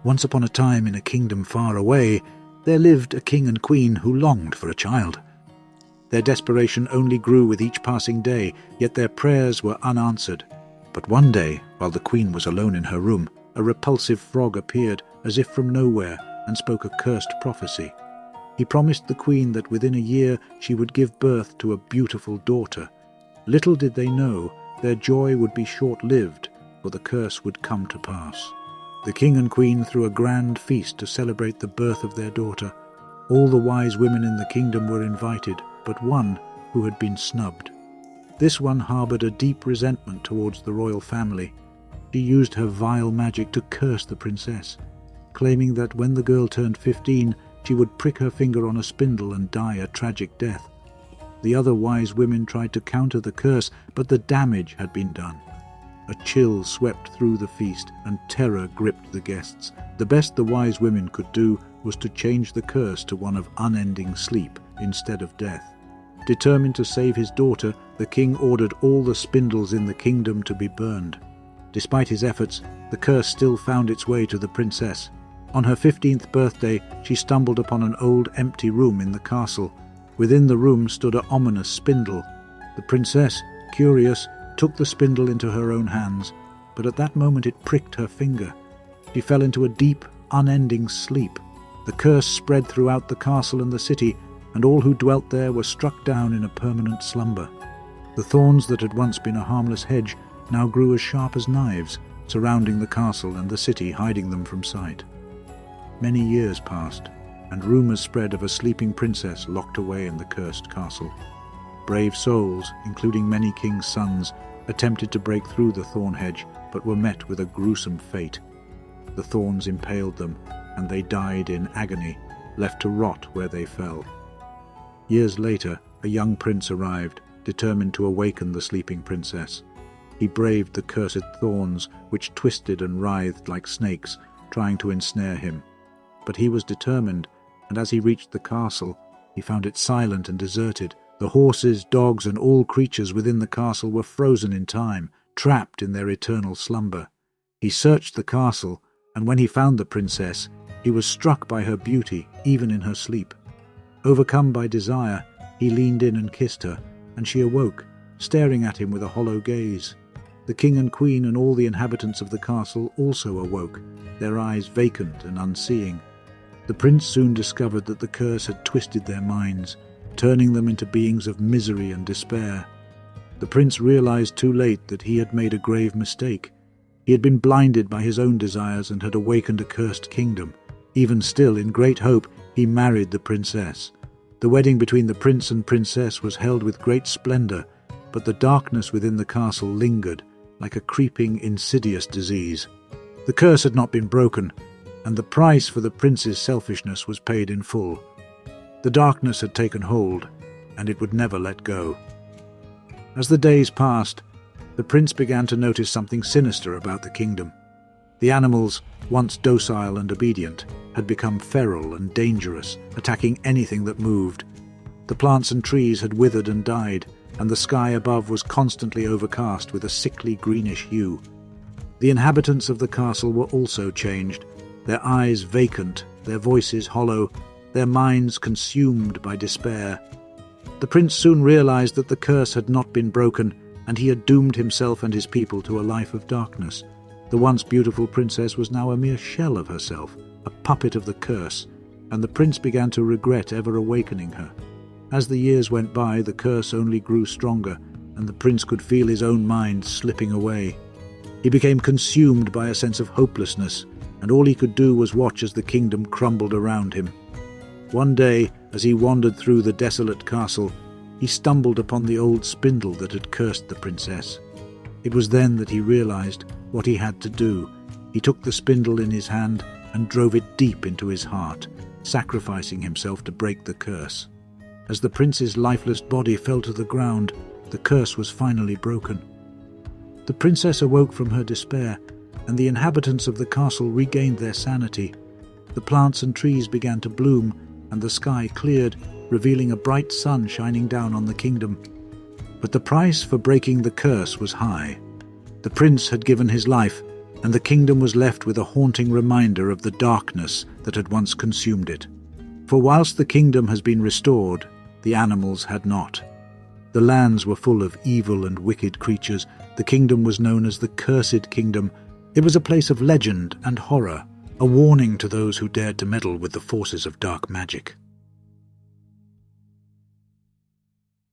Once upon a time, in a kingdom far away, there lived a king and queen who longed for a child. Their desperation only grew with each passing day, yet their prayers were unanswered. But one day, while the queen was alone in her room, a repulsive frog appeared as if from nowhere and spoke a cursed prophecy. He promised the queen that within a year she would give birth to a beautiful daughter. Little did they know, their joy would be short-lived, for the curse would come to pass. The king and queen threw a grand feast to celebrate the birth of their daughter. All the wise women in the kingdom were invited, but one who had been snubbed. This one harbored a deep resentment towards the royal family. She used her vile magic to curse the princess, claiming that when the girl turned 15, she would prick her finger on a spindle and die a tragic death. The other wise women tried to counter the curse, but the damage had been done. A chill swept through the feast, and terror gripped the guests. The best the wise women could do was to change the curse to one of unending sleep instead of death. Determined to save his daughter, the king ordered all the spindles in the kingdom to be burned. Despite his efforts, the curse still found its way to the princess. On her 15th birthday, she stumbled upon an old empty room in the castle. Within the room stood an ominous spindle. The princess, curious, took the spindle into her own hands, but at that moment it pricked her finger. She fell into a deep, unending sleep. The curse spread throughout the castle and the city, and all who dwelt there were struck down in a permanent slumber. The thorns that had once been a harmless hedge now grew as sharp as knives, surrounding the castle and the city, hiding them from sight. Many years passed, and rumors spread of a sleeping princess locked away in the cursed castle. Brave souls, including many kings' sons, attempted to break through the thorn hedge, but were met with a gruesome fate. The thorns impaled them, and they died in agony, left to rot where they fell. Years later, a young prince arrived, determined to awaken the sleeping princess. He braved the cursed thorns, which twisted and writhed like snakes, trying to ensnare him. But he was determined, and as he reached the castle, he found it silent and deserted. The horses, dogs, and all creatures within the castle were frozen in time, trapped in their eternal slumber. He searched the castle, and when he found the princess, he was struck by her beauty, even in her sleep. Overcome by desire, he leaned in and kissed her, and she awoke, staring at him with a hollow gaze. The king and queen and all the inhabitants of the castle also awoke, their eyes vacant and unseeing. The prince soon discovered that the curse had twisted their minds, turning them into beings of misery and despair. The prince realized too late that he had made a grave mistake. He had been blinded by his own desires and had awakened a cursed kingdom. Even still, in great hope, he married the princess. The wedding between the prince and princess was held with great splendor, but the darkness within the castle lingered, like a creeping, insidious disease. The curse had not been broken, and the price for the prince's selfishness was paid in full. The darkness had taken hold, and it would never let go. As the days passed, the prince began to notice something sinister about the kingdom. The animals, once docile and obedient, had become feral and dangerous, attacking anything that moved. The plants and trees had withered and died, and the sky above was constantly overcast with a sickly greenish hue. The inhabitants of the castle were also changed, their eyes vacant, their voices hollow, their minds consumed by despair. The prince soon realized that the curse had not been broken, and he had doomed himself and his people to a life of darkness. The once beautiful princess was now a mere shell of herself, a puppet of the curse, and the prince began to regret ever awakening her. As the years went by, the curse only grew stronger, and the prince could feel his own mind slipping away. He became consumed by a sense of hopelessness, and all he could do was watch as the kingdom crumbled around him. One day, as he wandered through the desolate castle, he stumbled upon the old spindle that had cursed the princess. It was then that he realized what he had to do. He took the spindle in his hand and drove it deep into his heart, sacrificing himself to break the curse. As the prince's lifeless body fell to the ground, the curse was finally broken. The princess awoke from her despair, and the inhabitants of the castle regained their sanity. The plants and trees began to bloom, and the sky cleared, revealing a bright sun shining down on the kingdom. But the price for breaking the curse was high. The prince had given his life, and the kingdom was left with a haunting reminder of the darkness that had once consumed it. For whilst the kingdom has been restored, the animals had not. The lands were full of evil and wicked creatures. The kingdom was known as the Cursed Kingdom. It was a place of legend and horror, a warning to those who dared to meddle with the forces of dark magic.